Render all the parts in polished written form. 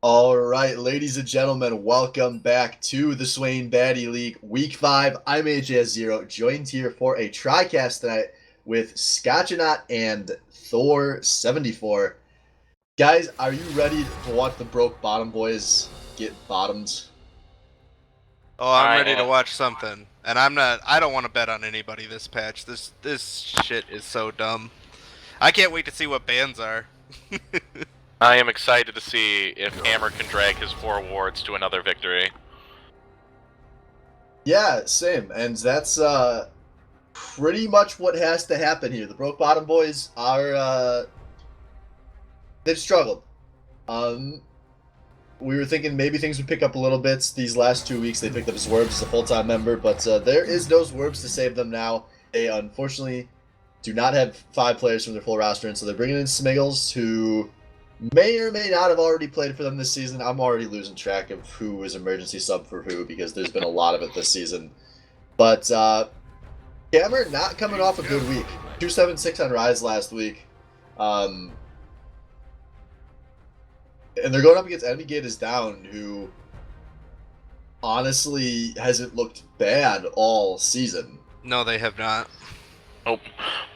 All right, ladies and gentlemen, welcome back to the Swain Baddy League, Week 5. I'm AJ0, joined here for a TriCast tonight with Scotchanaut and Thor74. Guys, are you ready to watch the broke bottom boys get bottomed? Oh, I'm ready to watch something. And I don't want to bet on anybody this patch. This shit is so dumb. I can't wait to see what bans are. I am excited to see if Hammer can drag his 4 wards to another victory. Yeah, same. And that's pretty much what has to happen here. The broke bottom boys are they've struggled. We were thinking maybe things would pick up a little bit. These last 2 weeks they picked up Zwerves as a full-time member, but there is no Zwerves to save them now. They unfortunately do not have 5 players from their full roster, and so they're bringing in Smiggles, who may or may not have already played for them this season. I'm already losing track of who is emergency sub for who because there's been a lot of it this season. But Hammer not coming off a good week. 276 on Rise last week. And they're going up against Enemy Gate is Down, who honestly hasn't looked bad all season. No, they have not. Nope.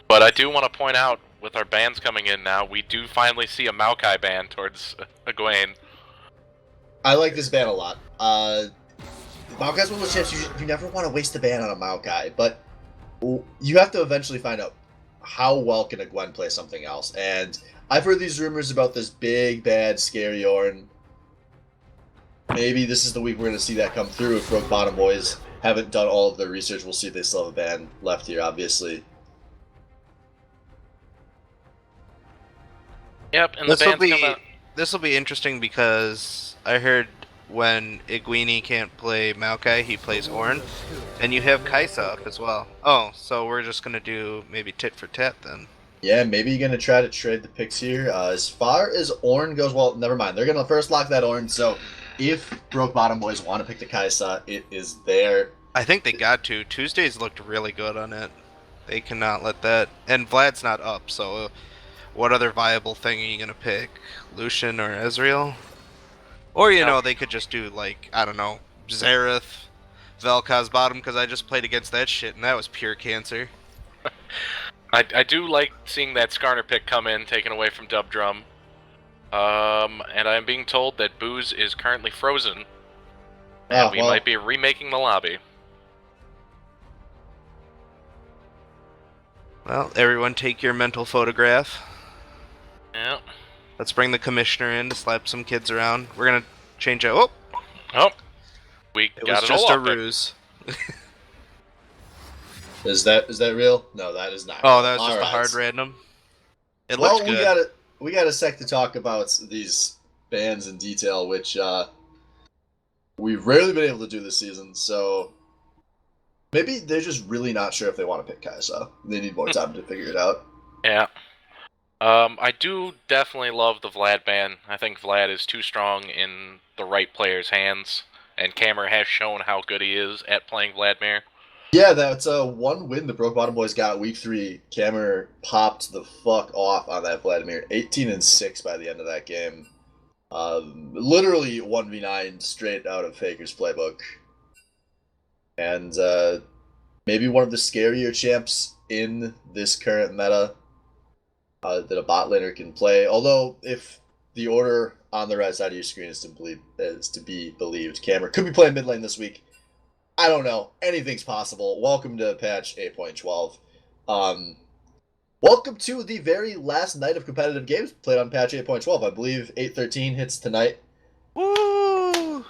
But I do want to point out, with our bans coming in now, we do finally see a Maokai ban towards Egwene. I like this ban a lot. Maokai's one of those champs you never want to waste a ban on a Maokai, but you have to eventually find out how well can a Gwen play something else. And I've heard these rumors about this big, bad, scary Ornn. Maybe this is the week we're going to see that come through if Broke Bottom Boys haven't done all of their research. We'll see if they still have a ban left here, obviously. Yep, and the ban's come out. This will be interesting because I heard when Egwene can't play Maokai, he plays Ornn, and you have Kaisa up as well. Oh, so we're just gonna do maybe tit for tat then. Yeah, maybe you're going to try to trade the picks here. As far as Ornn goes, well, never mind. They're going to first lock that Ornn, so if Broke Bottom Boys want to pick the Kaisa, it is there. I think they got to. Tuesdays looked really good on it. They cannot let that. And Vlad's not up, so what other viable thing are you going to pick? Lucian or Ezreal? Or, you know, they could just do, like, I don't know, Xerath, Vel'Koz bottom, because I just played against that shit, and that was pure cancer. I do like seeing that Skarner pick come in, taken away from Dub Drum. And I'm being told that Booze is currently frozen. And we might be remaking the lobby. Well, everyone take your mental photograph. Yeah. Let's bring the commissioner in to slap some kids around. We're gonna change out. Oh! We It got was just a pick. ruse. Is that real? No, that is not. Oh, that was just All a right. hard random. It Well, looks good. we got a sec to talk about these bans in detail, which we've rarely been able to do this season. So maybe they're just really not sure if they want to pick Kaisa. They need more time to figure it out. Yeah. I do definitely love the Vlad ban. I think Vlad is too strong in the right player's hands, and Cameron has shown how good he is at playing Vladimir. Yeah, that's one win the Broke Bottom Boys got week 3. Cameron popped the fuck off on that Vladimir. 18-6 by the end of that game. Literally 1v9 straight out of Faker's playbook. And maybe one of the scarier champs in this current meta that a bot laner can play. Although, if the order on the right side of your screen is to be believed, Cameron could be playing mid lane this week. I don't know. Anything's possible. Welcome to patch 8.12. Welcome to the very last night of competitive games played on patch 8.12. I believe 8.13 hits tonight. Woo!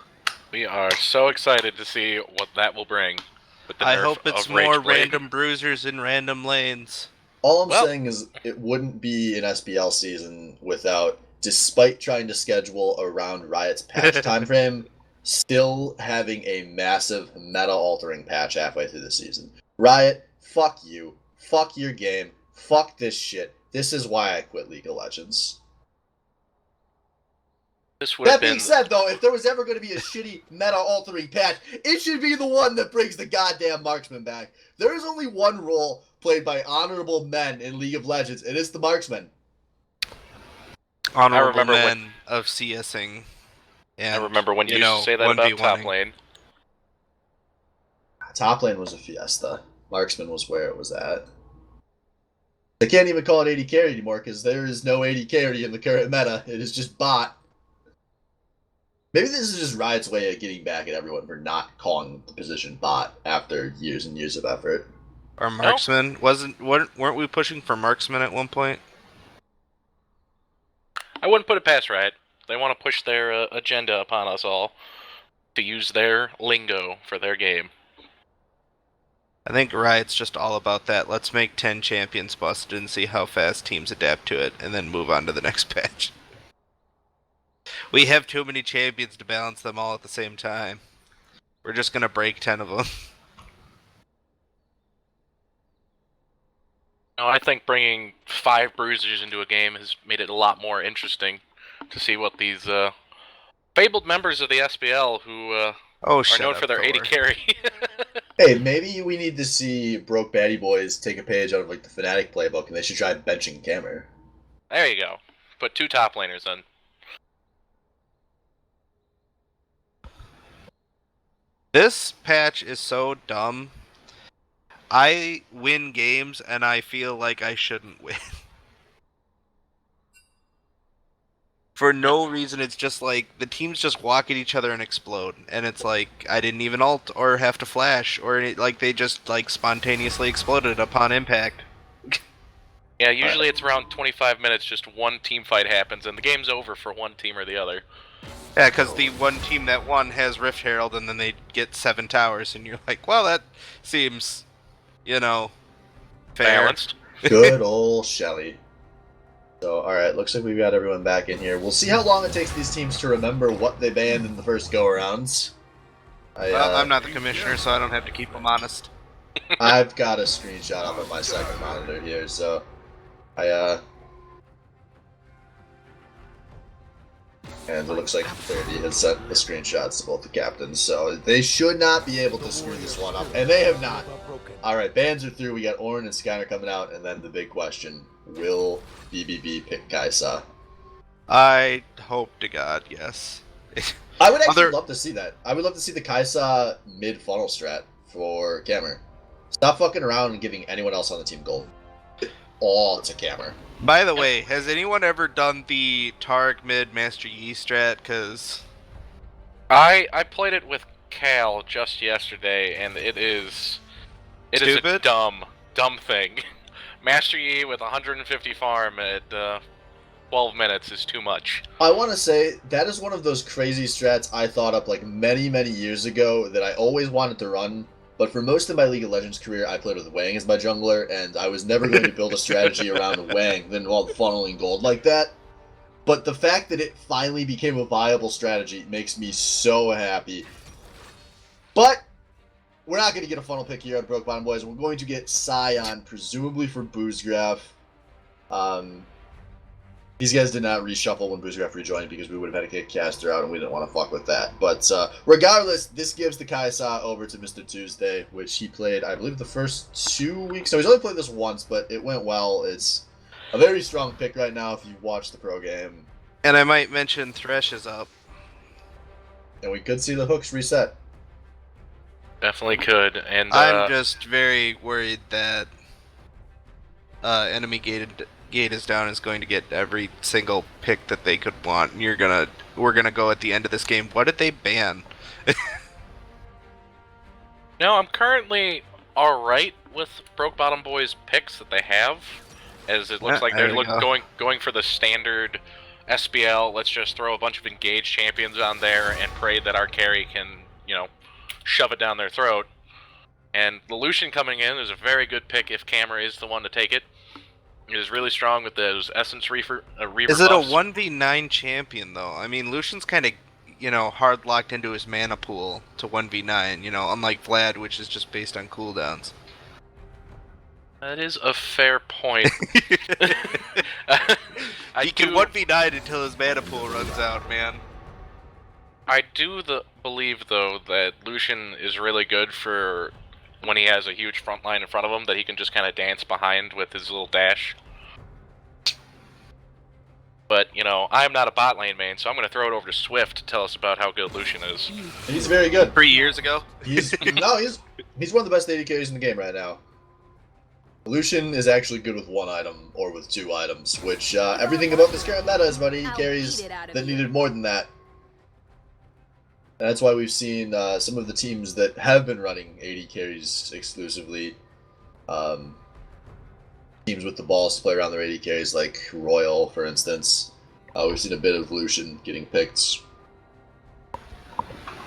We are so excited to see what that will bring. With the I nerf hope it's of Rage more Blade. random bruisers in random lanes. All I'm saying is it wouldn't be an SBL season without, despite trying to schedule around Riot's patch timeframe, still having a massive meta-altering patch halfway through the season. Riot, fuck you. Fuck your game. Fuck this shit. This is why I quit League of Legends. That being said, though, if there was ever going to be a shitty meta-altering patch, it should be the one that brings the goddamn marksman back. There is only one role played by honorable men in League of Legends, and it's the marksman. Honorable men of CSing. And, I remember when you used to say that about top lane. Top lane was a fiesta. Marksman was where it was at. They can't even call it AD carry anymore because there is no AD carry in the current meta. It is just bot. Maybe this is just Riot's way of getting back at everyone for not calling the position bot after years and years of effort. Or Marksman. Weren't we pushing for Marksman at one point? I wouldn't put it past Riot. They want to push their agenda upon us all to use their lingo for their game. I think Riot's just all about that. Let's make 10 champions busted and see how fast teams adapt to it, and then move on to the next patch. We have too many champions to balance them all at the same time. We're just gonna break 10 of them. No, I think bringing 5 bruisers into a game has made it a lot more interesting to see what these fabled members of the SPL who are known for their AD carry. Hey, maybe we need to see Broke Baddy Boys take a page out of like the Fnatic playbook, and they should try benching Cammer. There you go. Put 2 top laners in. This patch is so dumb. I win games and I feel like I shouldn't win. For no reason, it's just like the teams just walk at each other and explode, and it's like I didn't even ult or have to flash, or like they just like spontaneously exploded upon impact. Yeah, usually it's around 25 minutes, just one team fight happens, and the game's over for one team or the other. Yeah, because the one team that won has Rift Herald, and then they get 7 towers, and you're like, well, that seems, fair. Balanced. Good old Shelly. So, alright, looks like we've got everyone back in here. We'll see how long it takes these teams to remember what they banned in the first go-arounds. I'm not the commissioner, so I don't have to keep them honest. I've got a screenshot up on my second monitor here, so and it looks like 30 has sent the screenshots to both the captains, so they should not be able to screw this one up, and they have not. Alright, bans are through, we got Ornn and Skyner coming out, and then the big question, will BBB pick Kai'Sa? I hope to God, yes. I would actually love to see that. I would love to see the Kai'Sa mid-funnel strat for Cammer. Stop fucking around and giving anyone else on the team gold. All to Cammer. By the way, has anyone ever done the Targ mid Master Yi strat? Because I played it with Cal just yesterday, and it is a dumb thing. Master Yi with 150 farm at 12 minutes is too much. I want to say that is one of those crazy strats I thought up like many years ago that I always wanted to run. But for most of my League of Legends career, I played with Wang as my jungler, and I was never going to build a strategy around Wang that involved funneling gold like that. But the fact that it finally became a viable strategy makes me so happy. But we're not going to get a funnel pick here at Broke Bottom Boys. We're going to get Scion, presumably for Boozgraph. These guys did not reshuffle when Boozgraph rejoined because we would have had to kick Caster out and we didn't want to fuck with that. But regardless, this gives the Kai'Sa over to Mr. Tuesday, which he played, I believe, the first 2 weeks. So he's only played this once, but it went well. It's a very strong pick right now if you watch the pro game. And I might mention Thresh is up. And we could see the hooks reset. Definitely could. And I'm just very worried that enemy gate is down is going to get every single pick that they could want. And we're gonna go at the end of this game. What did they ban? No, I'm currently alright with Broke Bottom Boys picks that they have, as it looks like they're going for the standard SPL. Let's just throw a bunch of engaged champions on there and pray that our carry can, shove it down their throat. And the Lucian coming in is a very good pick if Cammer is the one to take it. It is really strong with those Essence Reaver Is it buffs. a 1v9 champion, though? I mean, Lucian's kind of, hard locked into his mana pool to 1v9, unlike Vlad, which is just based on cooldowns. That is a fair point. He can 1v9 until his mana pool runs out, man. I do believe, though, that Lucian is really good for when he has a huge front line in front of him that he can just kind of dance behind with his little dash. But But, I'm not a bot lane main, so I'm going to throw it over to Swift to tell us about how good Lucian is. He's very good. 3 years ago. He's one of the best AD carries in the game right now. Lucian is actually good with 1 item or with 2 items, which everything about this current meta is about AD carries that needed more than that. And that's why we've seen some of the teams that have been running AD carries exclusively, teams with the balls to play around their AD carries, like Royal, for instance. We've seen a bit of Lucian getting picked.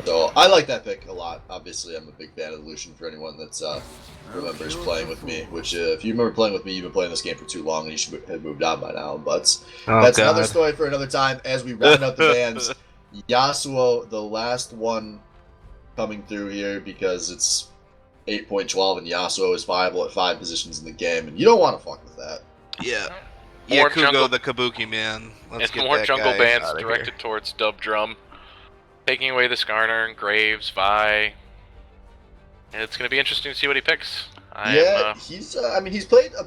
So I like that pick a lot. Obviously, I'm a big fan of Lucian for anyone that's remembers playing with me. Which, if you remember playing with me, you've been playing this game for too long, and you should have moved on by now. But that's another story for another time. As we round out the bans, Yasuo, the last one coming through here because it's 8.12 and Yasuo is viable at 5 positions in the game, and you don't want to fuck with that. Yeah. More Kugo, jungle, the Kabuki man. Let's get more that jungle guy bans outta directed here. towards Dub Drum, taking away the Skarner, Graves, Vi. It's going to be interesting to see what he picks. He's played a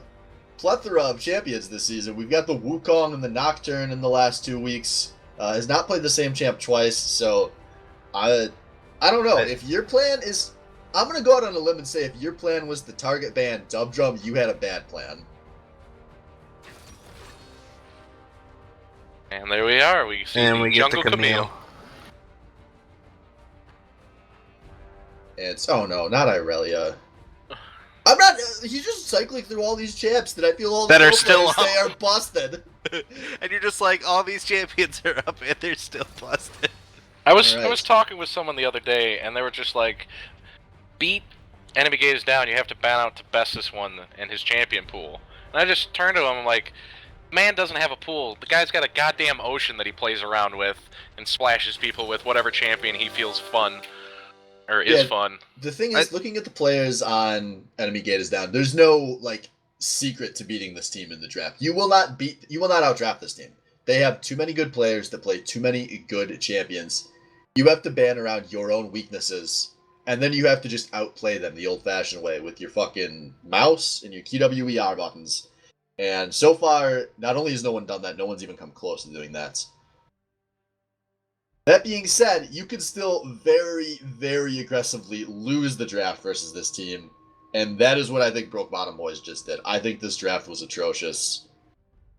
plethora of champions this season. We've got the Wukong and the Nocturne in the last 2 weeks. Has not played the same champ twice, so I don't know. If your plan is... I'm going to go out on a limb and say if your plan was to target ban Dub Drum, you had a bad plan. And there we are. We see And we get Jungle the Camille. It's... Oh no, not Irelia. I'm not... He's just cycling through all these champs that I feel all that the are still up. they are busted. And you're just like, all these champions are up and they're still busted. I was talking with someone the other day, and they were just like, beat enemy gauge down, you have to ban out to best this one in his champion pool. And I just turned to him, I'm like, man doesn't have a pool. The guy's got a goddamn ocean that he plays around with and splashes people with whatever champion he feels fun. Or is fun. The thing is, looking at the players on Enemy Gate is Down, there's no, secret to beating this team in the draft. You will not outdraft this team. They have too many good players that play too many good champions. You have to ban around your own weaknesses, and then you have to just outplay them the old-fashioned way with your fucking mouse and your QWER buttons. And so far, not only has no one done that, no one's even come close to doing that. That being said, you can still very, very aggressively lose the draft versus this team, and that is what I think Broke Bottom Boys just did. I think this draft was atrocious.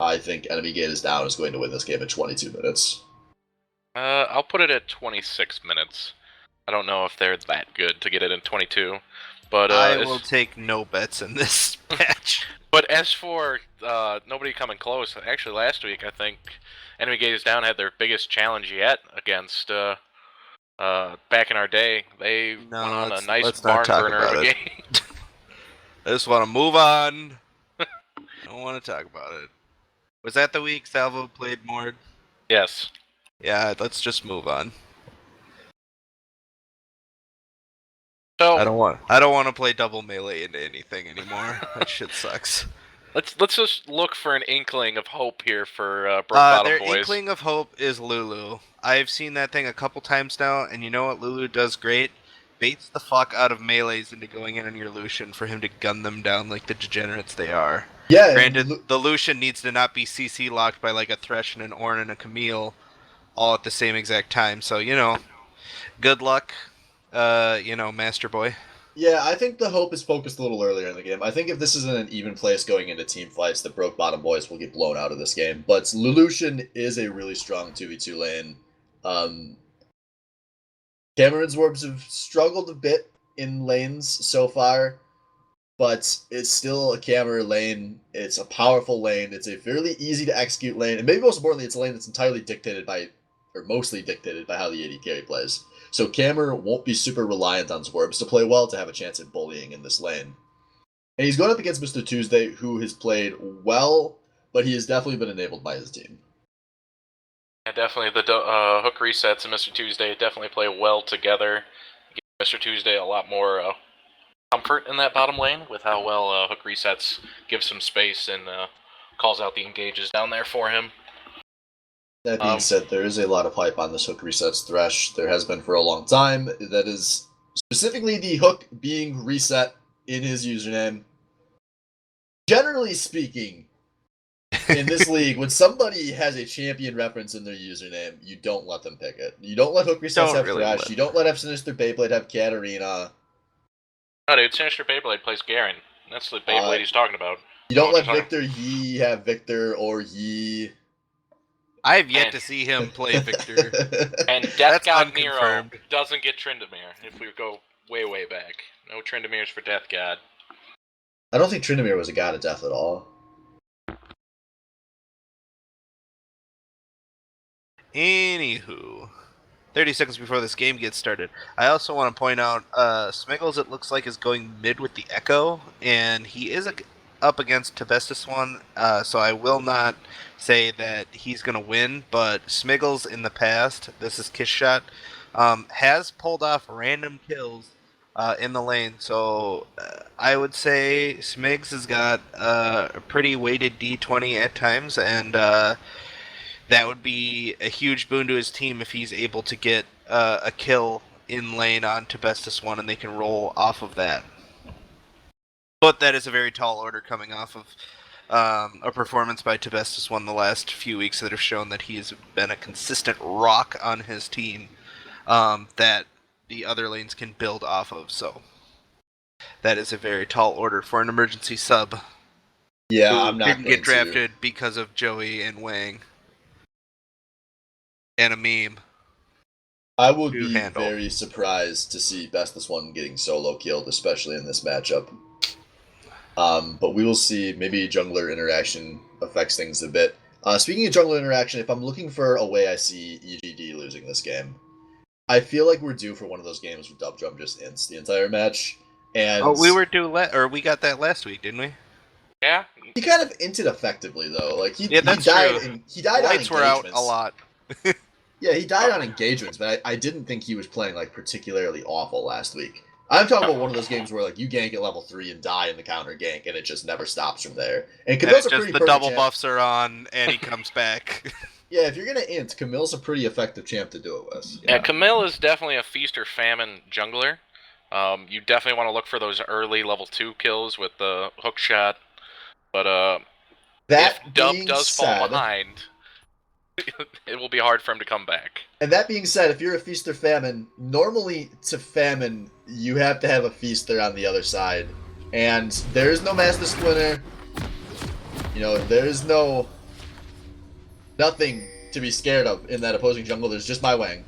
I think Enemy Gate is Down is going to win this game at 22 minutes. I'll put it at 26 minutes. I don't know if they're that good to get it in 22, but I will take no bets in this match. But as for nobody coming close, actually last week I think Enemy Gate is Down had their biggest challenge yet against back in our day. They went on a nice barn burner of a game. I just want to move on. I don't want to talk about it. Was that the week Salvo played Mord? Yes. Yeah, let's just move on. So I don't want to play double melee into anything anymore. That shit sucks. Let's just look for an inkling of hope here for Broke Bottom their Boys. inkling of hope is Lulu. I've seen that thing a couple times now, and you know what Lulu does great? Baits the fuck out of melees into going in on your Lucian for him to gun them down like the degenerates they are. Yeah. Granted, the Lucian needs to not be CC locked by like a Thresh and an Ornn and a Camille all at the same exact time. So, good luck, Master Boy. Yeah, I think the hope is focused a little earlier in the game. I think if this isn't an even place going into team fights, the Broke Bottom Boys will get blown out of this game. But Lelouchen is a really strong 2v2 lane. Cameron's Orbs have struggled a bit in lanes so far, but it's still a Cameron lane. It's a powerful lane. It's a fairly easy to execute lane. And maybe most importantly, it's a lane that's entirely dictated by, or mostly dictated by how the AD carry plays. So Cameron won't be super reliant on Zworbs to play well to have a chance at bullying in this lane. And he's going up against Mr. Tuesday, who has played well, but he has definitely been enabled by his team. Yeah, definitely the hook resets and Mr. Tuesday definitely play well together. Give Mr. Tuesday a lot more comfort in that bottom lane with how well hook resets gives some space and calls out the engages down there for him. That being said, there is a lot of hype on this hook resets Thresh. There has been for a long time. That is specifically the hook being reset in his username. Generally speaking, in this league, when somebody has a champion reference in their username, you don't let them pick it. You don't let Hook Resets have really Thresh. You don't let F Sinister Beyblade have Katarina. No, dude, Sinister Beyblade plays Garen. That's the Beyblade he's talking about. You don't let Victor Yi have Victor or Yi. I have yet to see him play Victor. And Death God Nero doesn't get Tryndamere, if we go way, way back. No Tryndameres for Death God. I don't think Tryndamere was a god of death at all. Anywho, 30 seconds before this game gets started, I also want to point out Smiggles, it looks like, is going mid with the Echo, and he is up against Tibestus one, so I will not say that he's going to win, but Smiggles in the past, this is Kiss Shot, has pulled off random kills in the lane, so I would say Smigs has got a pretty weighted D20 at times, and that would be a huge boon to his team if he's able to get a kill in lane on Tibestus 1 and they can roll off of that. But that is a very tall order coming off of a performance by Tibestus 1 the last few weeks that have shown that he has been a consistent rock on his team that the other lanes can build off of. So that is a very tall order for an emergency sub. Yeah, I'm not didn't get drafted because of Joey and Wang. And a meme. I would be very surprised to see Bestus One getting solo killed, especially in this matchup. But we will see. Maybe jungler interaction affects things a bit. Speaking of jungler interaction, if I'm looking for a way I see EGD losing this game, I feel like we're due for one of those games where Dub Drum just ints the entire match. And we were due, we got that last week, didn't we? Yeah. He kind of inted effectively though. Like he died. He died on engagements. Lights were out a lot. Yeah, he died on engagements, but I didn't think he was playing like particularly awful last week. I'm talking about one of those games where like you gank at level 3 and die in the counter gank, and it just never stops from there. And Camille's a pretty the double buffs are on, and he comes back. Yeah, if you're gonna int, Camille's a pretty effective champ to do it with. Yeah, Camille is definitely a feast or famine jungler. You definitely want to look for those early level 2 kills with the hook shot. But if Dub does fall behind, it will be hard for him to come back. And that being said, if you're a feast or famine, normally to famine, you have to have a feaster on the other side. And there is no Master Splinter. You know, there is nothing to be scared of in that opposing jungle. There's just my Wang.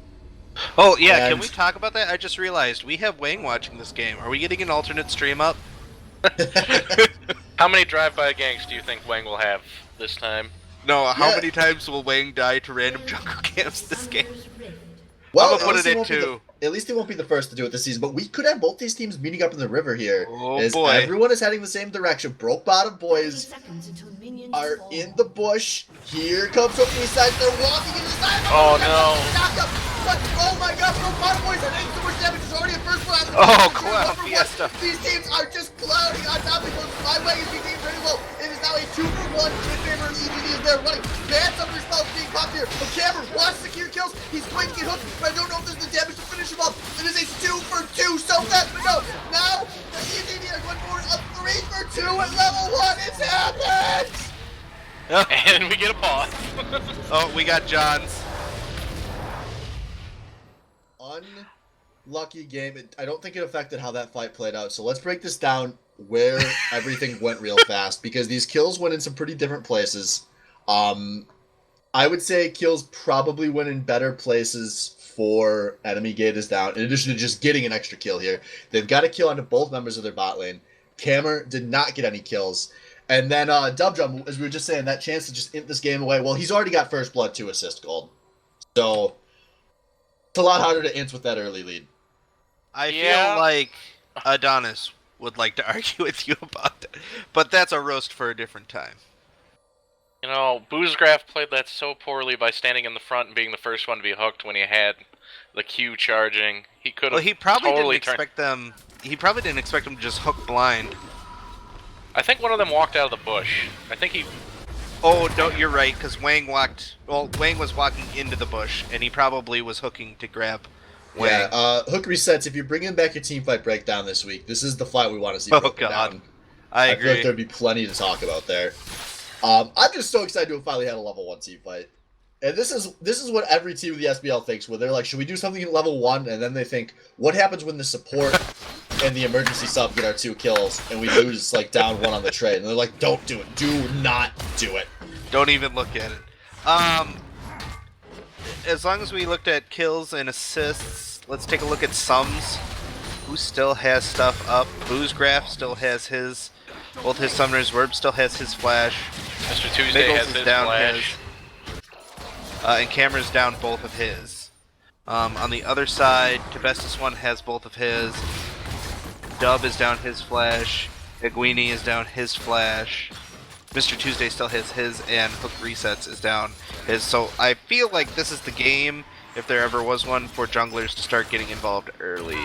Oh, yeah, can we talk about that? I just realized we have Wang watching this game. Are we getting an alternate stream up? How many drive-by ganks do you think Wang will have this time? No, how many times will Wang die to random jungle camps this game? Well, I'm gonna put it in two. At least he won't be the first to do it this season, but we could have both these teams meeting up in the river here. Oh boy. Everyone is heading the same direction. Broke Bottom boys are in the bush. Here comes Hook Resets. They're walking into the side. Oh no. But, oh my god, Broke Bottom boys are taking so much damage. It's already a first one. Oh, Cloud Fiesta. These teams are just clouding on top because my way is being taken pretty well. It is now a 2-for-1 in favor of EGD as they're running. Bad summer spells being popped here. But Cameron wants to secure kills. He's going to get hooked, but I don't know if there's the damage to finish him off. It is a 2-for-2 so fast, but no. Now, the EGD are going for a 3-for-2 at level 1. It's happened! And we get a pause. Oh, we got John's. Unlucky game. I don't think it affected how that fight played out. So let's break this down where everything went real fast, because these kills went in some pretty different places. I would say kills probably went in better places for enemy gate is down, in addition to just getting an extra kill here. They've got a kill onto both members of their bot lane. Camer did not get any kills. And then Dub Drum, as we were just saying, that chance to just int this game away. Well, he's already got first blood 2 assist gold. So it's a lot harder to int with that early lead. I feel like Adonis would like to argue with you about that, but that's a roast for a different time. You know, Boozgraph played that so poorly by standing in the front and being the first one to be hooked when he had the Q charging. He could have. Well, he probably didn't expect them. He probably didn't expect them to just hook blind. I think one of them walked out of the bush. I think he. Oh no, you're right, because Wang walked. Well, Wang was walking into the bush, and he probably was hooking to grab Wang. Yeah, Hook Resets. If you're bringing back your team fight breakdown this week, this is the fight we want to see broken down. I agree. feel like there'd be plenty to talk about there. I'm just so excited to have finally had a level 1 team fight. And this is what every team in the SBL thinks, where they're like, should we do something at level 1? And then they think, what happens when the support and the emergency sub get our 2 kills and we lose like down 1 on the trade? And they're like, don't do it. Do not do it. Don't even look at it. As long as we looked at kills and assists, let's take a look at sums. Who still has stuff up? Boozgraph still has his. Both his summoners. Werb still has his flash. Mr. Tuesday Miggles has is his down flash. and Camera's down both of his. On the other side, Tibestus one has both of his. Dub is down his flash. Iguini is down his flash. Mr. Tuesday still has his, and Hook Resets is down his. So I feel like this is the game, if there ever was one, for junglers to start getting involved early.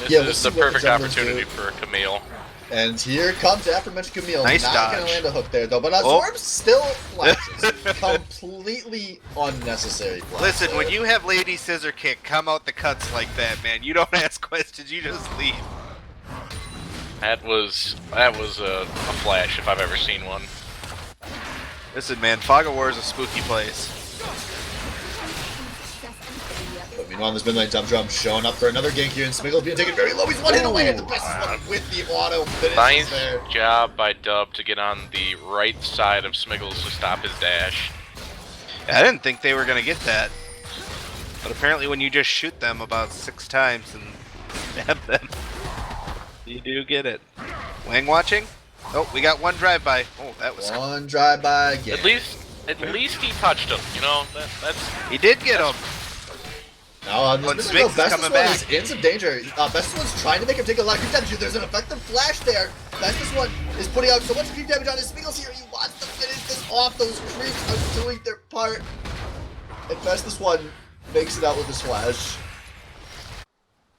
This is the perfect opportunity for Camille. And here comes aforementioned Camille. Nice Not dodge. going to land a hook there, though. But Zorb still flashes. Completely unnecessary flash. Listen, there. when you have Lady Scissor Kick come out the cuts like that, man, you don't ask questions, you just leave. That was a flash if I've ever seen one. Listen, man, Fog of War is a spooky place. But meanwhile, there's been like Dumb Drum showing up for another gank here, and Smiggle's being taken very low. He's one hit away at the best one with the auto finish Nice there. job by Dub to get on the right side of Smiggles to stop his dash. I didn't think they were gonna get that. But apparently when you just shoot them about 6 times and stab them, you do get it. Wang watching? Oh, we got one drive-by. Oh, that was... One drive-by again. At least he touched him, you know? That's He did get him! Now, When this Smiggs is Bestest coming one back. is in some danger. Bestest one's trying to make him take a lot of creep damage. There's an effective flash there. Bestest one is putting out so much creep damage on his Smiggles here. He wants to finish this off. Those creeps are doing their part. And Bestest one makes it out with his flash.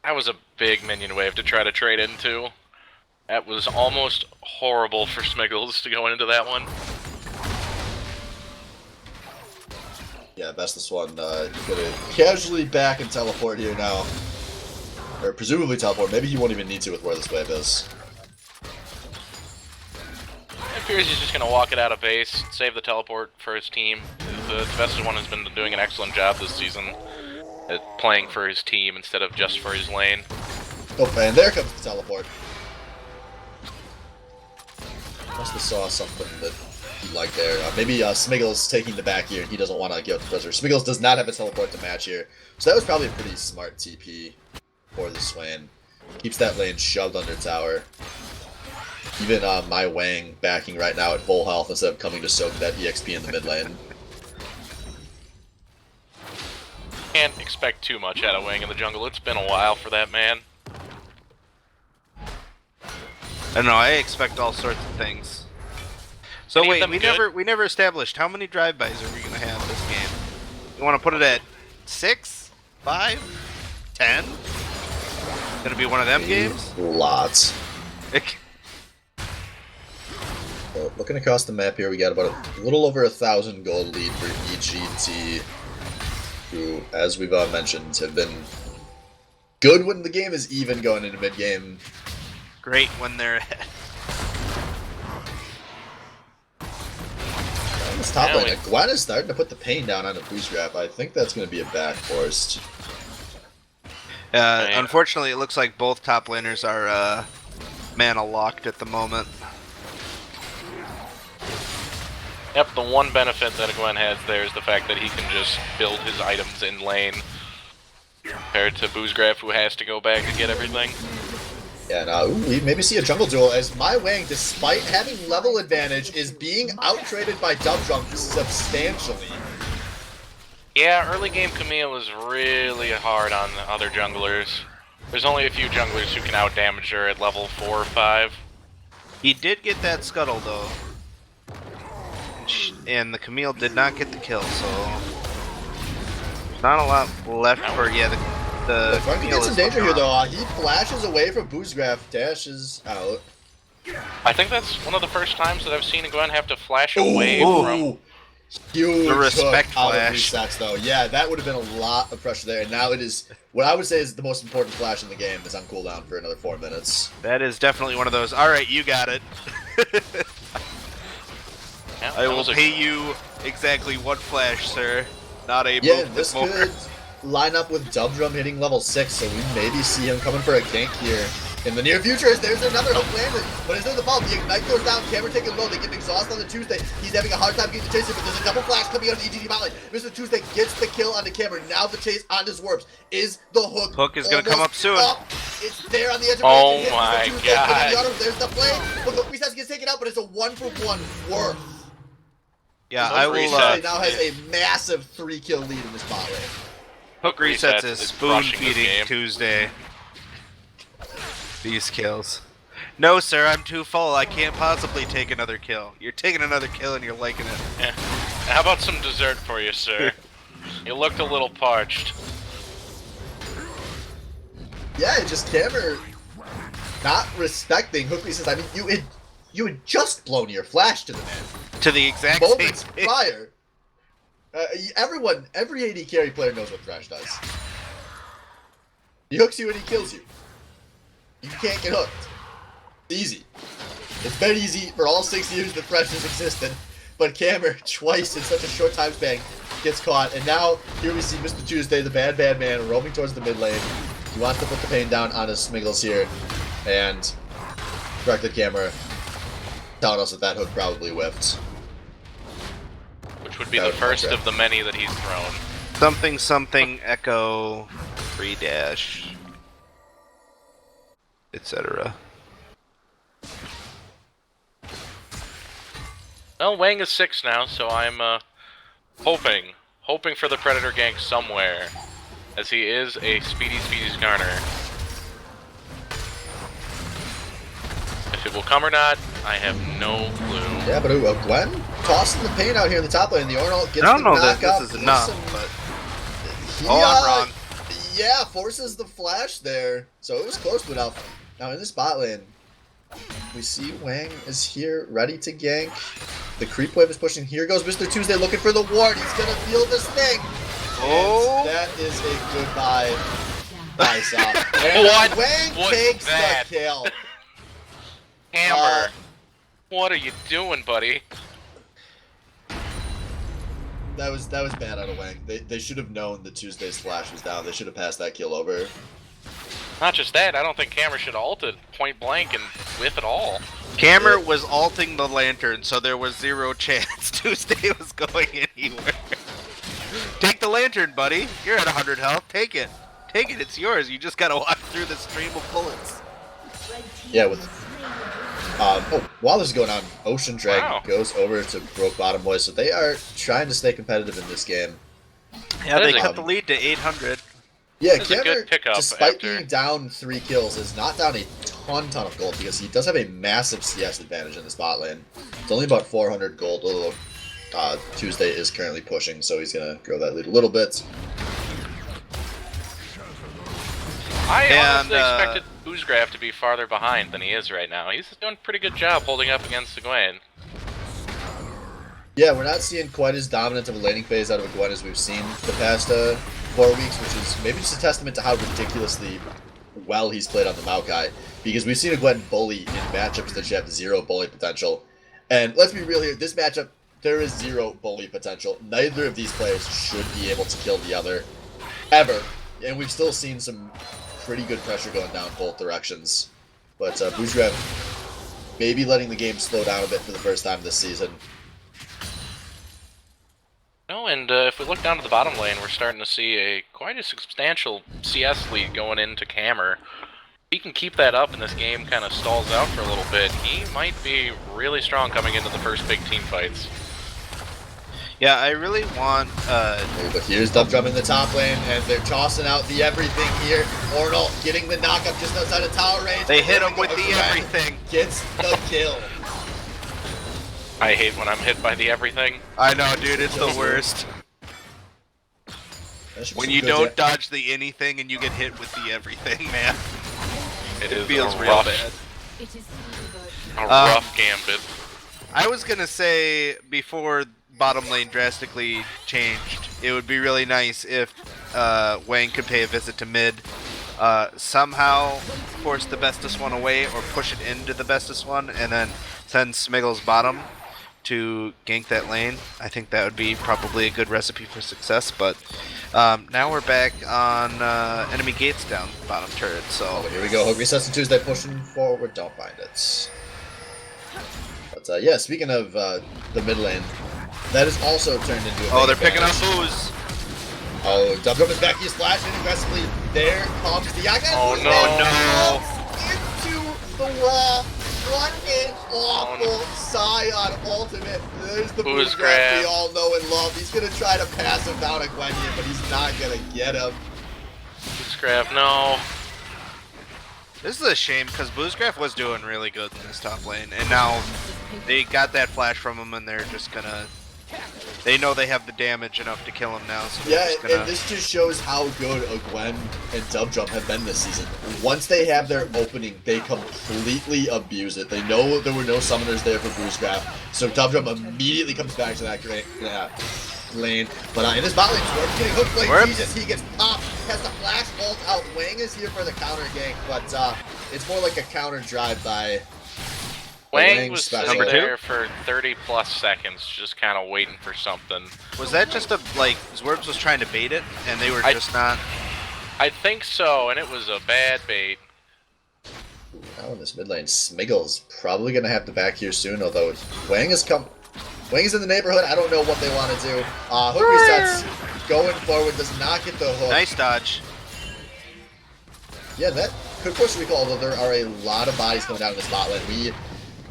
That was a big minion wave to try to trade into. That was almost horrible for Smiggles to go into that one. Yeah, Bestest one gonna casually back and teleport here now. Or presumably teleport. Maybe he won't even need to with where this wave is. It appears he's just going to walk it out of base, save the teleport for his team. The Bestest one has been doing an excellent job this season at playing for his team instead of just for his lane. Oh, and there comes the teleport. Must have saw something that he liked there. Maybe Smiggles taking the back here and he doesn't want to give up the pressure. Smiggles does not have a teleport to match here. So that was probably a pretty smart TP for the Swain. Keeps that lane shoved under tower. Even my Wang backing right now at full health instead of coming to soak that EXP in the mid lane. Can't expect too much out of Wang in the jungle. It's been a while for that man. I don't know, I expect all sorts of things. So Any of wait, them we never established how many drive-bys are we gonna have this game? You wanna put it at 6? 5? 10? Gonna be one of them games? Lots. Well, looking across the map here, we got about a little over 1,000 gold lead for EGD, who, as we've mentioned, have been good when the game is even going into mid-game. Great when they're ahead. On this top lane, Gwen is starting to put the pain down on the Boozgraph. I think that's going to be a backforced. Unfortunately, it looks like both top laners are mana locked at the moment. Yep, the one benefit that Gwen has there is the fact that he can just build his items in lane. Compared to Boozgraph, who has to go back and get everything. Yeah, now we maybe see a jungle duel as my Wang, despite having level advantage, is being out-traded by Dubdrunk substantially. Yeah, early game Camille is really hard on the other junglers. There's only a few junglers who can out-damage her at level 4 or 5. He did get that scuttle though. And the Camille did not get the kill, so there's not a lot left for the Frankie gets in danger here though. He flashes away from Boozgraph, dashes out. I think that's one of the first times that I've seen Gwen have to flash away from... Huge the respect hook out of flash. resets though. Yeah, that would have been a lot of pressure there. And now it is what I would say is the most important flash in the game is on cooldown for another 4 minutes. That is definitely one of those. All right, you got it. Yeah, I will pay you exactly 1 flash, sir. Not a Yeah, movement this more. could line up with Dub Drum hitting level 6, so we maybe see him coming for a gank here in the near future. There's another hook landed, but it's in the ball. The Ignite goes down, Camera taking low, they get an exhaust on the Tuesday. He's having a hard time getting the chase, but there's a double flash coming out of the EGD bot lane. Mr. Tuesday gets the kill on the Camera. Now the chase on his warps. Is the hook Hook is gonna come up soon. It's there on the edge of Oh range. my Tuesday, God. the auto, there's the play, but the resets gets taken out, but it's a 1-for-1 worth. Yeah, So I will. Tuesday now has a massive 3-kill lead in this bot lane. Hook resets is spoon crushing this feeding game. Tuesday. These kills. No, sir, I'm too full. I can't possibly take another kill. You're taking another kill and you're liking it. Yeah. How about some dessert for you, sir? You looked a little parched. Yeah, just Camera not respecting Hook resets. I mean, you had just blown your flash to the man To the exact moments same thing. prior. Every AD carry player knows what Thresh does. He hooks you and he kills you. You can't get hooked. It's easy. It's been easy for all 6 years that Thresh has existed, but Camera twice in such a short time span gets caught, and now here we see Mr. Tuesday, the bad man, roaming towards the mid lane. He wants to put the pain down on his Smiggles here, and direct the Camera, telling us that hook probably whiffed. Which would be the first of the many that he's thrown. Something echo free dash, etc. Well, Wang is 6 now, so I'm hoping for the Predator gank somewhere, as he is a speedy Skarner. If it will come or not, I have no clue. Yeah, but Gwen tossing the pain out here in the top lane. The Ornal gets I don't the know that knock this up. is enough, but He, I'm wrong. Yeah, forces the flash there. So it was close to enough. Now in this bot lane, we see Wang is here, ready to gank. The creep wave is pushing. Here goes Mr. Tuesday looking for the ward. He's gonna feel this thing. Oh, And that is a goodbye. Nice up. What Wang was takes that? the kill. Hammer, what are you doing, buddy? That was bad out of Wang. They should have known that Tuesday's flash was down. They should have passed that kill over. Not just that, I don't think Camera should have ulted point blank and whiff at all. Camera was alting the lantern, so there was 0 chance Tuesday was going anywhere. Take the lantern, buddy. You're at 100 health. Take it. Take it. It's yours. You just gotta walk through the stream of bullets. Yeah, with while this is going on, Ocean Drag goes over to Broke Bottom Boys, so they are trying to stay competitive in this game. Yeah, That they is cut the lead to 800. Yeah, That's a good Camera, pickup despite after. being down 3 kills, is not down a ton of gold because he does have a massive CS advantage in this bot lane. It's only about 400 gold, although Tuesday is currently pushing, so he's going to grow that lead a little bit. I honestly expected Boozgraf to be farther behind than he is right now. He's doing a pretty good job holding up against the Gwen. Yeah, we're not seeing quite as dominant of a laning phase out of a Gwen as we've seen the past 4 weeks, which is maybe just a testament to how ridiculously well he's played on the Maokai. Because we've seen a Gwen bully in matchups that have 0 bully potential. And let's be real here, this matchup, there is 0 bully potential. Neither of these players should be able to kill the other, ever. And we've still seen some pretty good pressure going down both directions. But Boozgraf maybe letting the game slow down a bit for the first time this season. No, and if we look down to the bottom lane, we're starting to see quite a substantial CS lead going into Camera. If he can keep that up and this game kind of stalls out for a little bit, he might be really strong coming into the first big team fights. Yeah, I really want. But here's Dub Drum in the top lane, and they're tossing out the everything here. Ornal getting the knockup just outside of tower range. They hit him with the everything. Gets the kill. I hate when I'm hit by the everything. I know, dude. It's the worst. When you don't dodge the anything and you get hit with the everything, man. It feels a real rough, bad. A rough gambit. I was gonna say before bottom lane drastically changed, it would be really nice if Wang could pay a visit to mid, somehow force the bestest one away or push it into the bestest one, and then send Smiggles bottom. to gank that lane, I think that would be probably a good recipe for success. But now we're back on enemy gates down bottom turret. So here we go. Hook resets to Tuesday, pushing forward. Don't find it. But yeah, speaking of the mid lane, that is also turned into a they're picking up Booze. Oh, Dub is back. He's flashing aggressively. There comes the Yaga. Oh no! Into the wall. What an awful Scion ultimate. There's the Booze grab we all know and love. He's going to try to pass him down a Gwen here, but he's not going to get him. Boozgraf, no. This is a shame because Boozgraf was doing really good in this top lane, and now they got that flash from him, and they're just going to... They know they have the damage enough to kill him now. So yeah, and this just shows how good a Gwen and Dubdrum have been this season. Once they have their opening, they completely abuse it. They know there were no summoners there for Boozgraf, so Dubdrum immediately comes back to that lane. But in his bot lane, Swarp's getting hooked like Jesus. He gets popped, has the flash ult out. Wang is here for the counter gank, but it's more like a counter drive by... Wang was sitting there for 30 plus seconds, just kind of waiting for something. Was that just Zwerps was trying to bait it, and they were just not? I think so, and it was a bad bait. Now in this mid lane, Smiggle's probably going to have to back here soon, although Wang is in the neighborhood. I don't know what they want to do. Hook resets, going forward, does not get the hook. Nice dodge. Yeah, that could push recall, although there are a lot of bodies coming down in this bot lane. We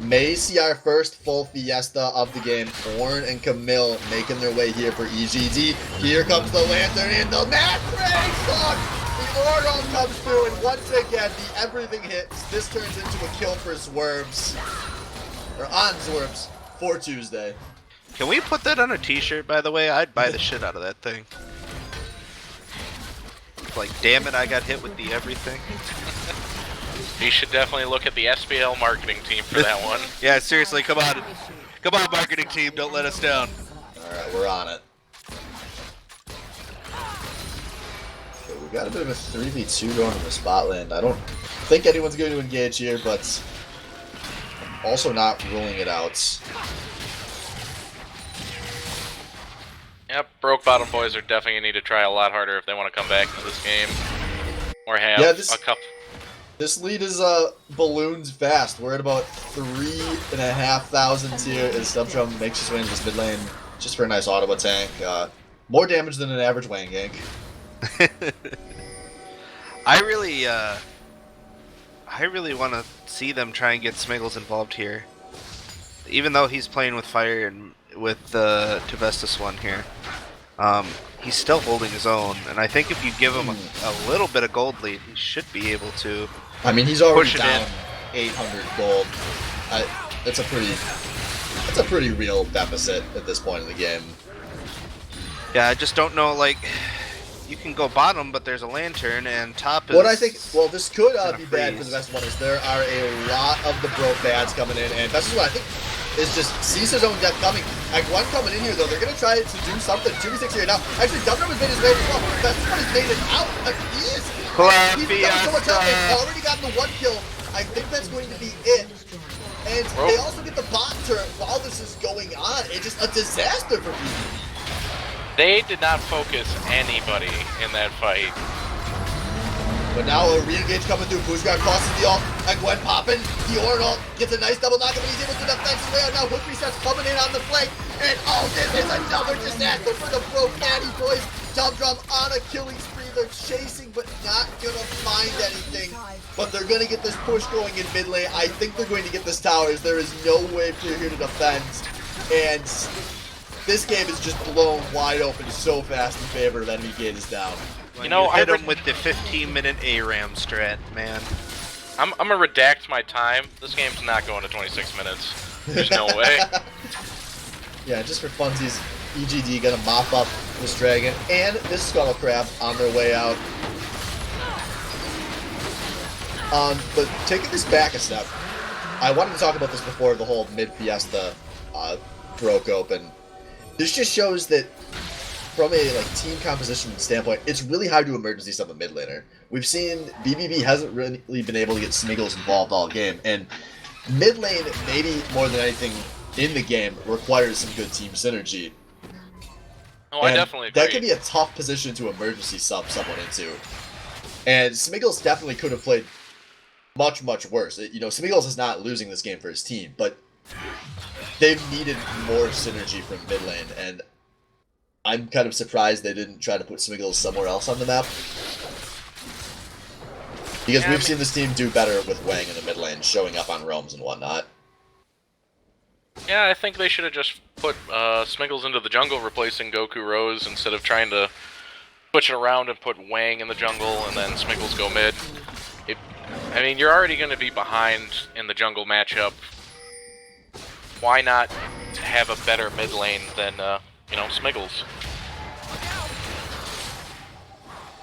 may see our first full fiesta of the game. Ornn and Camille making their way here for EGD. Here comes the Lantern in the Mac Ray! The Ornn comes through, and once again, the everything hits. This turns into a kill for Zwerps. Or on Zwerps for Tuesday. Can we put that on a t-shirt, by the way? I'd buy the shit out of that thing. Like, damn it, I got hit with the everything. You should definitely look at the SPL marketing team for that one. Yeah, seriously, come on. Come on, marketing team, don't let us down. Alright, we're on it. Okay, we've got a bit of a 3v2 going in the spot lane. I don't think anyone's going to engage here, but I'm also not ruling it out. Yep, Broke Bottom boys are definitely going to need to try a lot harder if they want to come back into this game. Or have a couple... This lead is balloons fast. We're at about 3,500 here as Dubdrum makes his way into this mid lane just for a nice auto tank. More damage than an average Wang gank. I really want to see them try and get Smiggles involved here. Even though he's playing with fire and with the Tavestus one here. He's still holding his own, and I think if you give him a little bit of gold lead, he should be able to. I mean, he's already down 800 gold. That's a pretty real deficit at this point in the game. Yeah, I just don't know. Like, you can go bottom, but there's a Lantern, and top is. What I think, well, this could be bad for the best one is there are a lot of the Broke Bads coming in, and that's what I think. Is just sees his own death coming. Like one coming in here though, they're gonna try to do something. 2v6 here now. Actually, Dubdrum has made his way as well. That's what has made it out. Like he is. He's done so much out. They've already gotten the one kill. I think that's going to be it. And they also get the bot turret while this is going on. It's just a disaster for people. They did not focus anybody in that fight. But now a re-engage coming through. Boozgraf crosses the ult. And Gwen popping. The Ornn ult gets a nice double knock, but he's able to defend his way out now. Hook resets coming in on the flank. And oh, this is another disaster for the Broke Baddy boys. Dubdrum on a killing spree. They're chasing, but not going to find anything. But they're going to get this push going in mid lane. I think they're going to get this towers. There is no way for here to defend. And this game is just blown wide open so fast in favor of enemy gate is down. You know, I hit him with the 15-minute ARAM strat, man. I'm gonna redact my time. This game's not going to 26 minutes. There's no way. Yeah, just for funsies, EGD gonna mop up this dragon and this Scuttle Crab on their way out. But taking this back a step, I wanted to talk about this before the whole mid-fiesta broke open. This just shows that from a team composition standpoint, it's really hard to emergency sub a mid laner. We've seen BBB hasn't really been able to get Smiggles involved all game, and mid lane, maybe more than anything, in the game requires some good team synergy. Oh, I definitely agree. That could be a tough position to emergency sub someone into. And Smiggles definitely could have played much, much worse. You know, Smiggles is not losing this game for his team, but they've needed more synergy from mid lane, and I'm kind of surprised they didn't try to put Smiggles somewhere else on the map. Because we've seen this team do better with Wang in the mid lane, showing up on roams and whatnot. Yeah, I think they should have just put Smiggles into the jungle, replacing Goku Rose, instead of trying to switch it around and put Wang in the jungle and then Smiggles go mid. I mean, you're already going to be behind in the jungle matchup. Why not have a better mid lane than, you know, Smiggles?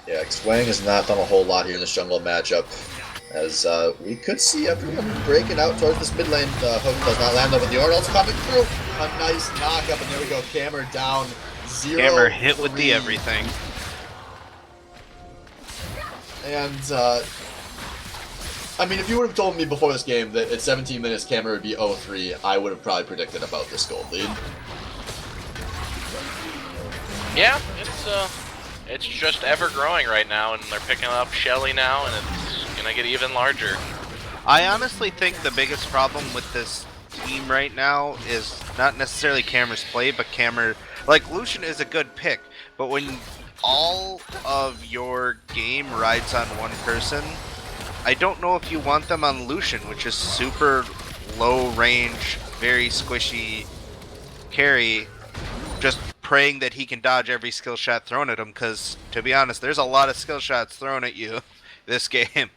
Yeah, because Wang has not done a whole lot here in this jungle matchup. As we could see everyone breaking out towards this mid lane. Hook does not land though, but the Ordel's coming through. A nice knock-up, and there we go. Camera down 0-3. Camera hit with the everything. And, I mean, if you would have told me before this game that at 17 minutes Camera would be 0-3, I would have probably predicted about this gold lead. Yeah, it's just ever growing right now, and they're picking up Shelly now, and it's gonna get even larger. I honestly think the biggest problem with this team right now is not necessarily Camera's play, but Camera, like, Lucian is a good pick, but when all of your game rides on one person, I don't know if you want them on Lucian, which is super low range, very squishy carry, just praying that he can dodge every skill shot thrown at him, because, to be honest, there's a lot of skill shots thrown at you this game.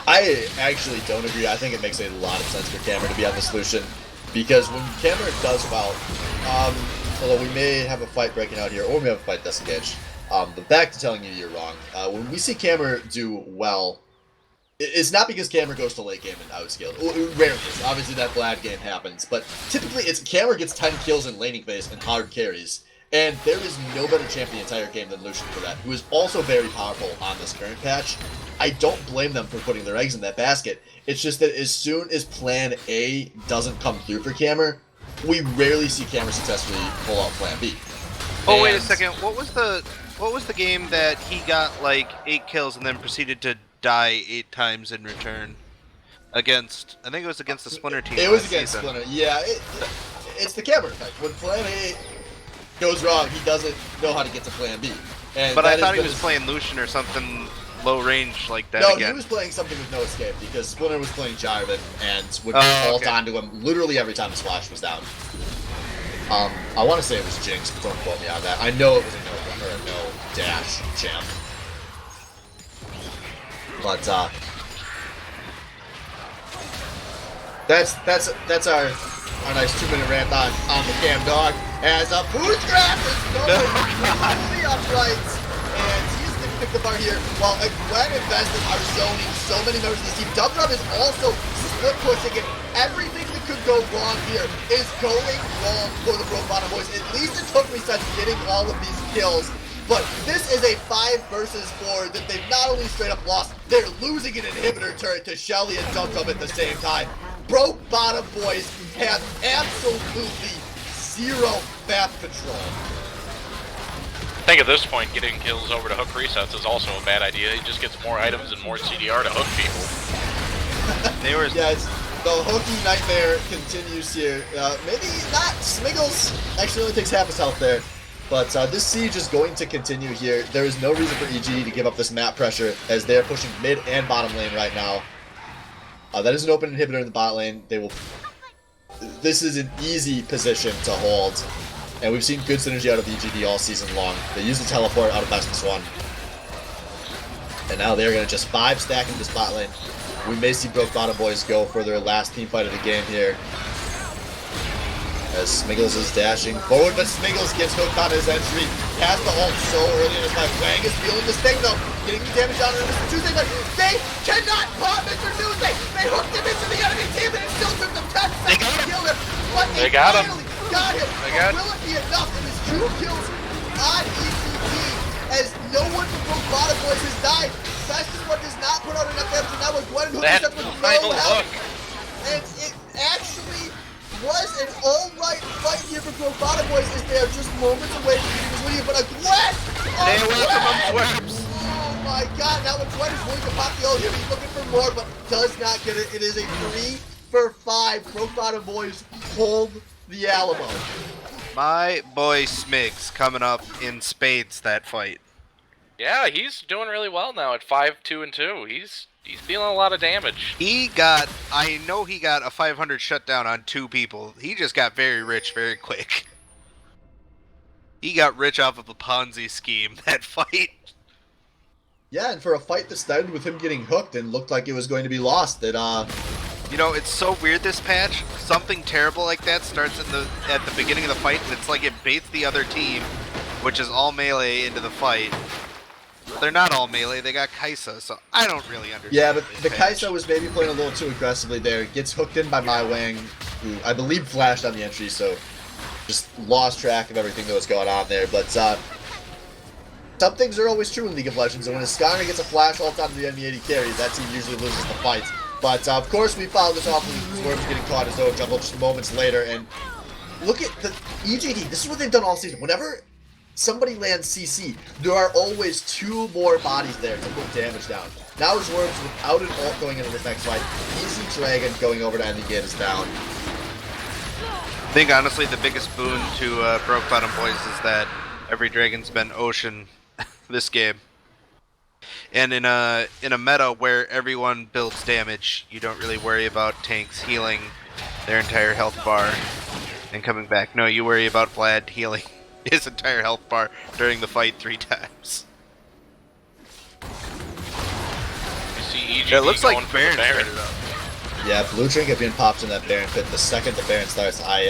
I actually don't agree. I think it makes a lot of sense for Camera to be on this Lucian, because when Camera does well, although we may have a fight breaking out here, or we may have a fight disengaged, but back to telling you you're wrong. When we see Camera do well, it's not because Camera goes to late game and outscaled. Rarely. Obviously that Vlad game happens, but typically it's Camera gets 10 kills in laning phase and hard carries. And there is no better champ in the entire game than Lucian for that, who is also very powerful on this current patch. I don't blame them for putting their eggs in that basket. It's just that as soon as plan A doesn't come through for Camera, we rarely see Camera successfully pull out plan B. Oh, wait a second. What was the game that he got like 8 kills and then proceeded to die 8 times in return? Against, I think it was against the Splinter team. It was against Splinter. Yeah, it's the Camera effect. When plan A goes wrong, he doesn't know how to get to plan B. And but I thought he was playing Lucian or something low range like that again. No, he was playing something with no escape, because Splinter was playing Jarvan and would ult onto him literally every time his flash was down. I want to say it was Jinx, but don't quote me on that. I know it was a no dash champ. But that's our nice 2-minute rant on the Cam Dog, as a bootstrap is going completely upright, and he's going to pick the bar here, while Gwen and Vestin are zoning so many members of this team. Dubdub is also split pushing, and everything that could go wrong here is going wrong for the Broke Bottom Boys. At least it took me since getting all of these kills. But this is a 5 versus 4 that they've not only straight up lost, they're losing an inhibitor turret to Shelly and Dubdub at the same time. Broke Bottom Boys have absolutely zero map control. I think at this point, getting kills over to hook resets is also a bad idea. He just gets more items and more CDR to hook people. Yeah, the hooky nightmare continues here. Maybe not. Smiggles actually only takes half his health there. But this siege is going to continue here. There is no reason for EGD to give up this map pressure, as they're pushing mid and bottom lane right now. That is an open inhibitor in the bot lane. This is an easy position to hold. And we've seen good synergy out of EGD all season long. They use the teleport out of Best of Swan. And now they're going to just 5 stack into this bot lane. We may see Broke Bottom Boys go for their last team fight of the game here, as Smiggles is dashing forward, but Smiggles gets hooked on his entry. Has the ult so early in his life. Wang is feeling this thing though, getting the damage down on Mr. Tuesday, but they cannot pop Mr. Tuesday! They hooked him into the enemy team, and it still took them 10 seconds to kill him, but they got him. Got him. Will it be enough? It is 2 kills on EGD, as no one from Broke Bottom Boys has died. Bastion one does not put out enough damage, and now with Gwen hooking up with no help. And it actually was an all-right fight here for Broke Bottom Boys as they are just moments away from getting this lead, but a Gwen! Stay away from them, Swerves! Oh my god, now a Gwen is willing to pop the ult here. He's looking for more, but does not get it. It is a 3 for 5. Broke Bottom Boys hold the Alamo. My boy Smigs coming up in spades that fight. Yeah, he's doing really well now at 5-2-2. He's dealing a lot of damage. I know he got a 500 shutdown on 2 people. He just got very rich very quick. He got rich off of a Ponzi scheme, that fight. Yeah, and for a fight that started with him getting hooked and looked like it was going to be lost, You know, it's so weird this patch. Something terrible like that starts at the beginning of the fight, and it's like it baits the other team, which is all melee, into the fight. They're not all melee, they got Kaisa, so I don't really understand. Yeah, but the patch. Kaisa was maybe playing a little too aggressively there. Gets hooked in by My Wang, who I believe flashed on the entry, so just lost track of everything that was going on there. But some things are always true in League of Legends, and when a Skarner gets a flash ult onto the enemy AD carry, that team usually loses the fight. But of course, we followed this off with Swerves getting caught his own jungle just moments later, and look at the EGD. This is what they've done all season. Whenever somebody lands CC, there are always 2 more bodies there to put damage down. Now Swerves without an ult going into this next fight. Easy Dragon going over to end the game is down. I think honestly the biggest boon to Broke Bottom Boys is that every dragon's been Ocean this game. And in a meta where everyone builds damage, you don't really worry about tanks healing their entire health bar and coming back. No, you worry about Vlad healing his entire health bar during the fight 3 times. You see EGD It looks going like for the Baron Baron. started up. Yeah, Blue Trinket being popped in that Baron pit the second the Baron starts. I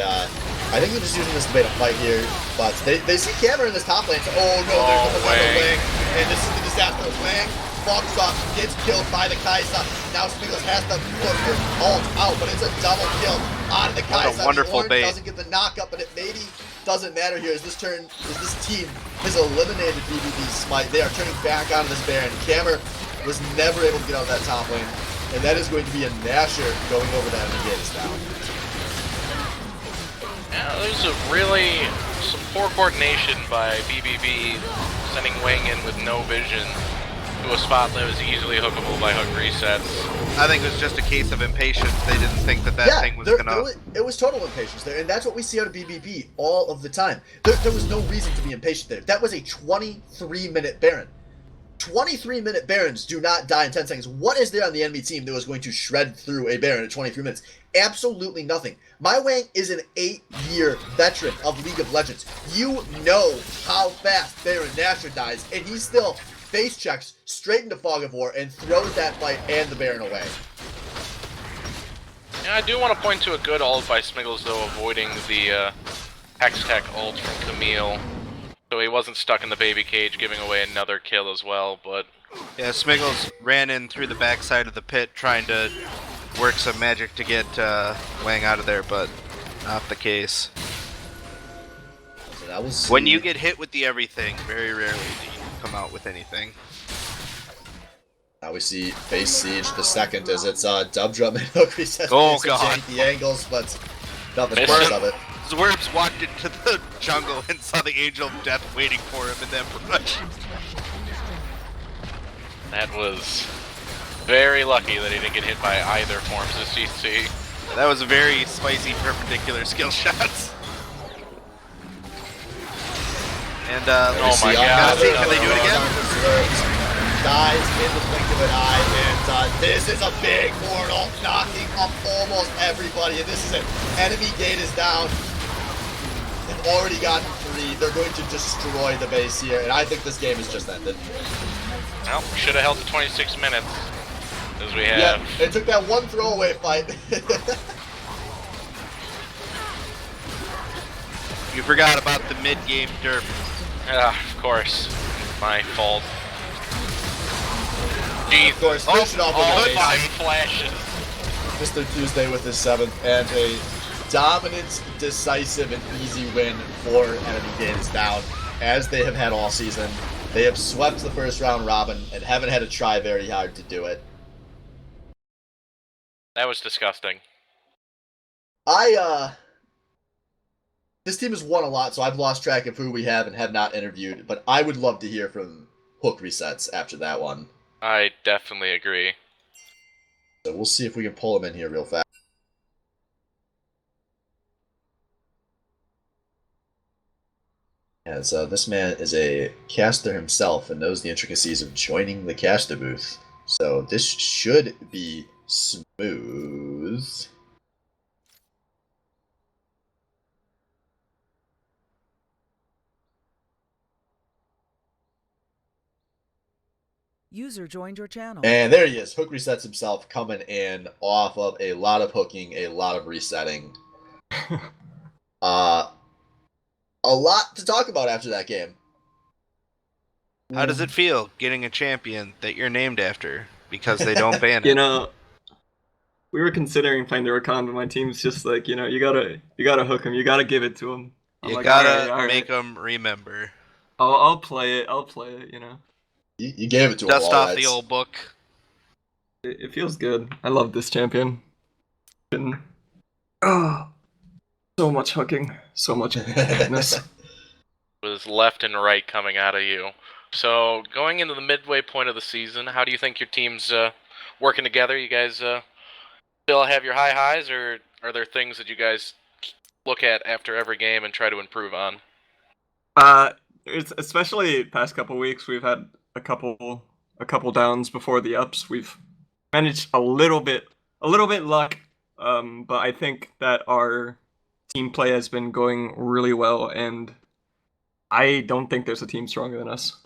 think they're just using this to bait a fight here, but they see Cameron in this top lane. So, oh no, there's the Wang, and this is the disaster. Wang walks off, gets killed by the Kaisa. Now Spiegel has to put her ult out, but it's a double kill on the Kaisa. What a wonderful the bait. Doesn't get the knockup, but it maybe doesn't matter here as this team has eliminated BBB's smite. They are turning back onto this Baron. Cameron was never able to get out of that top lane. And that is going to be a Nasher going over that and get us down. Yeah, there's some poor coordination by BBB sending Wang in with no vision to a spot that was easily hookable by hook resets. I think it was just a case of impatience. They didn't think that thing was gonna... It was total impatience there, and that's what we see out of BBB all of the time. There was no reason to be impatient there. That was a 23-minute Baron. 23-minute Barons do not die in 10 seconds. What is there on the enemy team that was going to shred through a Baron at 23 minutes? Absolutely nothing. My Wang is an 8-year veteran of League of Legends. You know how fast Baron Nasher dies, and he still face checks straight into Fog of War and throws that fight and the Baron away. Yeah, I do want to point to a good ult by Smiggles, though, avoiding the Hextech ult from Camille. So he wasn't stuck in the baby cage, giving away another kill as well, but... Yeah, Smiggles ran in through the backside of the pit trying to work some magic to get Wang out of there, but not the case. So that was when you get hit with the everything, very rarely do you come out with anything. Now we see Face Siege the second as it's Dub Drum and Hook resets. Oh god. The angles, but nothing Miss worse him. of it. Zwerps walked into the jungle and saw the Angel of Death waiting for him and then rushed. That was very lucky that he didn't get hit by either forms of CC. That was a very spicy perpendicular skill shots. And Oh my god. Can they do it again? Dies in the blink of an eye, and this is a big portal, knocking up almost everybody, and this is it. Enemy gate is down. They've already gotten 3. They're going to destroy the base here, and I think this game is just ended. Well, we should have held to 26 minutes, as we have. Yeah, it took that one throwaway fight. You forgot about the mid-game derp. Of course. My fault. Jeez. Of course, finish it off with all a base. 5 flashes. Mr. Tuesday with his 7th, and a dominant, decisive, and easy win for enemy games down, as they have had all season. They have swept the first round robin and haven't had to try very hard to do it. That was disgusting. I this team has won a lot, so I've lost track of who we have and have not interviewed. But I would love to hear from Hook Resets after that one. I definitely agree. So we'll see if we can pull him in here real fast. As this man is a caster himself and knows the intricacies of joining the caster booth. So this should be smooth. User joined your channel. And there he is. Hook Resets himself, coming in off of a lot of hooking, a lot of resetting. A lot to talk about after that game. How does it feel getting a champion that you're named after because they don't ban it? You know, we were considering playing the Rakan, but my team's just like, you gotta hook him. You gotta give it to him. You gotta make them remember. I'll play it. You know. You gave it to him. Dust off the old book. It feels good. I love this champion. Oh, so much hooking, so much goodness. Was left and right coming out of you. So going into the midway point of the season, how do you think your team's working together? You guys still have your high highs, or are there things that you guys look at after every game and try to improve on? It's especially past couple weeks. We've had a couple downs before the ups. We've managed a little bit luck, but I think that our team play has been going really well, and I don't think there's a team stronger than us.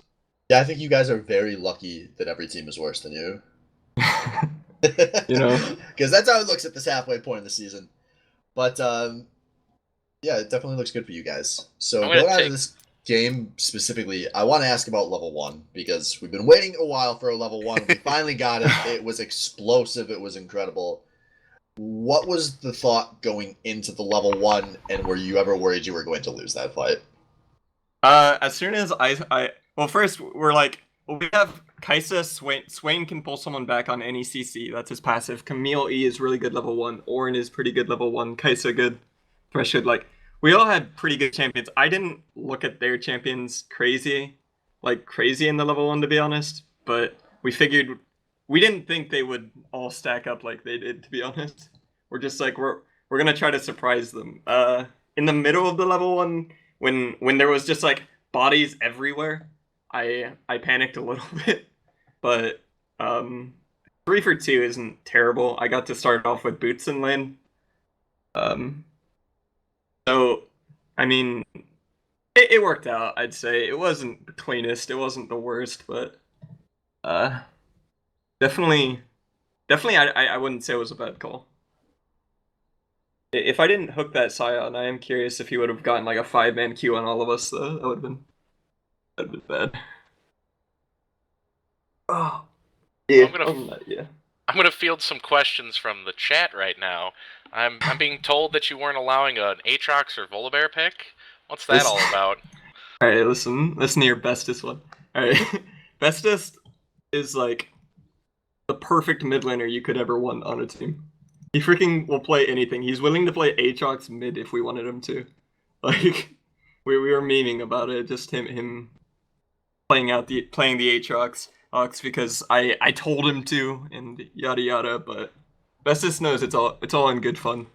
Yeah, I think you guys are very lucky that every team is worse than you. You know, because that's how it looks at this halfway point of the season. But yeah, it definitely looks good for you guys. So going out of this game specifically, I want to ask about level 1 because we've been waiting a while for a level 1. We finally got it. It was explosive. It was incredible. What was the thought going into the level 1, and were you ever worried you were going to lose that fight? As soon as well, first we're like, well, we have Kaisa, Swain can pull someone back on any CC. That's his passive. Camille E is really good level 1. Orin is pretty good level 1. Kaisa good. Threshold, like, we all had pretty good champions. I didn't look at their champions crazy in the level 1, to be honest. But we didn't think they would all stack up like they did, to be honest. We're just like, we're gonna try to surprise them. In the middle of the level 1, when there was just like bodies everywhere, I panicked a little bit. But 3 for 2 isn't terrible. I got to start off with boots in lane. So, I mean, it worked out, I'd say. It wasn't the cleanest, it wasn't the worst, but definitely I wouldn't say it was a bad call. If I didn't hook that Scion, I am curious if he would have gotten like a 5-man queue on all of us, though. That would have been bad. Oh. Yeah. I'm gonna field some questions from the chat right now. I'm being told that you weren't allowing an Aatrox or Volibear pick. What's that all about? Alright, listen to your bestest one. Alright. Bestest is like the perfect mid laner you could ever want on a team. He freaking will play anything. He's willing to play Aatrox mid if we wanted him to. Like, we were memeing about it, just him playing the Aatrox because I told him to, and yada yada, but Bestest knows it's all in good fun.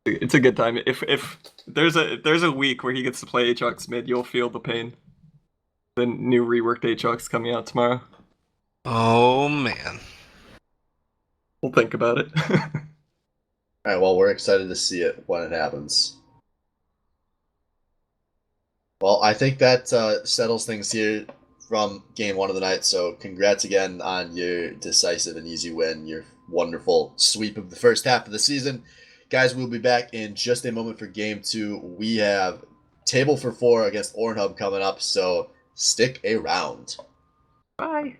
It's a good time. If there's a week where he gets to play Aatrox mid, you'll feel the pain. The new reworked Aatrox coming out tomorrow. Oh man. We'll think about it. Alright, well, we're excited to see it when it happens. Well, I think that settles things here from game 1 of the night, so congrats again on your decisive and easy win, your wonderful sweep of the first half of the season. Guys, we'll be back in just a moment for game 2. We have Table for 4 against Ornhub coming up, so stick around. Bye.